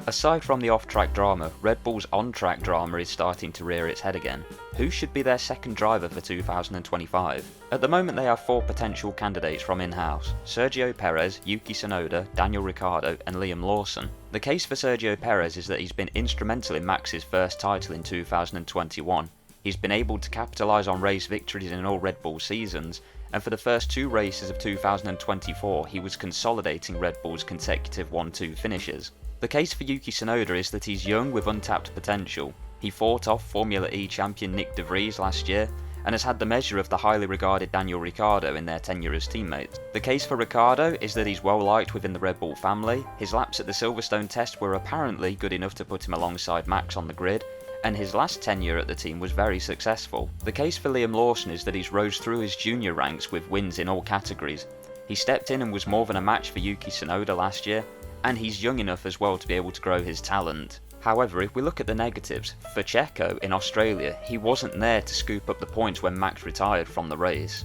Aside from the off-track drama, Red Bull's on-track drama is starting to rear its head again. Who should be their second driver for 2025? At the moment they have 4 potential candidates from in-house: Sergio Perez, Yuki Tsunoda, Daniel Ricciardo and Liam Lawson. The case for Sergio Perez is that he's been instrumental in Max's first title in 2021. He's been able to capitalise on race victories in all Red Bull seasons, and for the first 2 races of 2024 he was consolidating Red Bull's consecutive 1-2 finishes. The case for Yuki Tsunoda is that he's young with untapped potential. He fought off Formula E champion Nick de Vries last year, and has had the measure of the highly regarded Daniel Ricciardo in their tenure as teammates. The case for Ricciardo is that he's well liked within the Red Bull family. His laps at the Silverstone test were apparently good enough to put him alongside Max on the grid, and his last tenure at the team was very successful. The case for Liam Lawson is that he's rose through his junior ranks with wins in all categories. He stepped in and was more than a match for Yuki Tsunoda last year, and he's young enough as well to be able to grow his talent. However, if we look at the negatives, for Checo in Australia, he wasn't there to scoop up the points when Max retired from the race.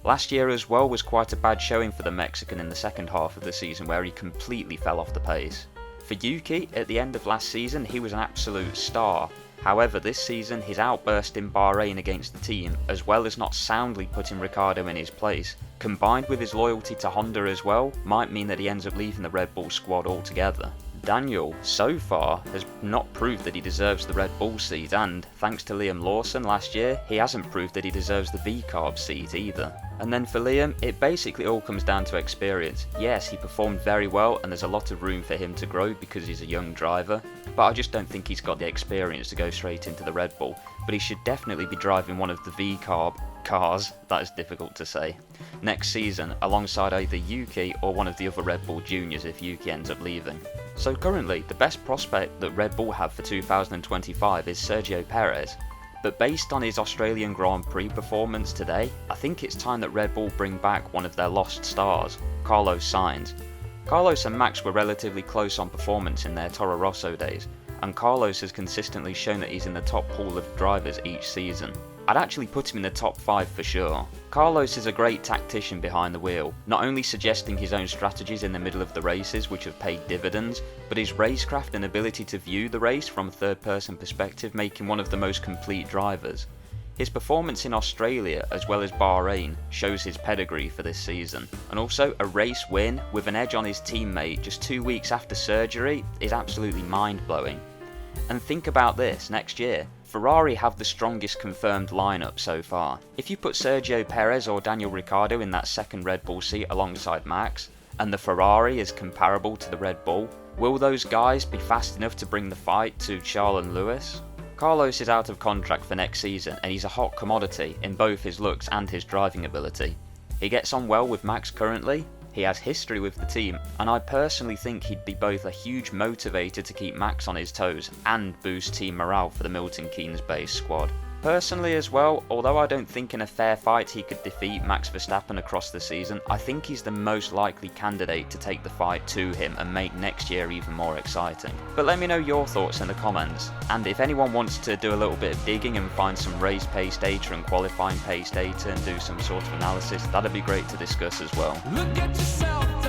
Last year as well was quite a bad showing for the Mexican in the second half of the season, where he completely fell off the pace. For Yuki, at the end of last season, he was an absolute star. However, this season, his outburst in Bahrain against the team, as well as not soundly putting Ricciardo in his place, combined with his loyalty to Honda as well, might mean that he ends up leaving the Red Bull squad altogether. Daniel, so far, has not proved that he deserves the Red Bull seat, and, thanks to Liam Lawson last year, he hasn't proved that he deserves the V-Carb seat either. And then for Liam, it basically all comes down to experience. Yes, he performed very well, and there's a lot of room for him to grow because he's a young driver, but I just don't think he's got the experience to go straight into the Red Bull. But he should definitely be driving one of the V-Carb cars, that is difficult to say, next season alongside either Yuki or one of the other Red Bull juniors if Yuki ends up leaving. So currently, the best prospect that Red Bull have for 2025 is Sergio Perez, but based on his Australian Grand Prix performance today, I think it's time that Red Bull bring back one of their lost stars, Carlos Sainz. Carlos and Max were relatively close on performance in their Toro Rosso days, and Carlos has consistently shown that he's in the top pool of drivers each season. I'd actually put him in the top 5 for sure. Carlos is a great tactician behind the wheel, not only suggesting his own strategies in the middle of the races which have paid dividends, but his racecraft and ability to view the race from a third-person perspective make him one of the most complete drivers. His performance in Australia as well as Bahrain shows his pedigree for this season, and also a race win with an edge on his teammate just 2 weeks after surgery is absolutely mind-blowing. And think about this, next year, Ferrari have the strongest confirmed lineup so far. If you put Sergio Perez or Daniel Ricciardo in that second Red Bull seat alongside Max, and the Ferrari is comparable to the Red Bull, will those guys be fast enough to bring the fight to Charles and Lewis? Carlos is out of contract for next season, and he's a hot commodity in both his looks and his driving ability. He gets on well with Max currently, he has history with the team, and I personally think he'd be both a huge motivator to keep Max on his toes and boost team morale for the Milton Keynes based squad. Personally as well, although I don't think in a fair fight he could defeat Max Verstappen across the season, I think he's the most likely candidate to take the fight to him and make next year even more exciting. But let me know your thoughts in the comments, and if anyone wants to do a little bit of digging and find some race pace data and qualifying pace data and do some sort of analysis, that'd be great to discuss as well. Look at yourself,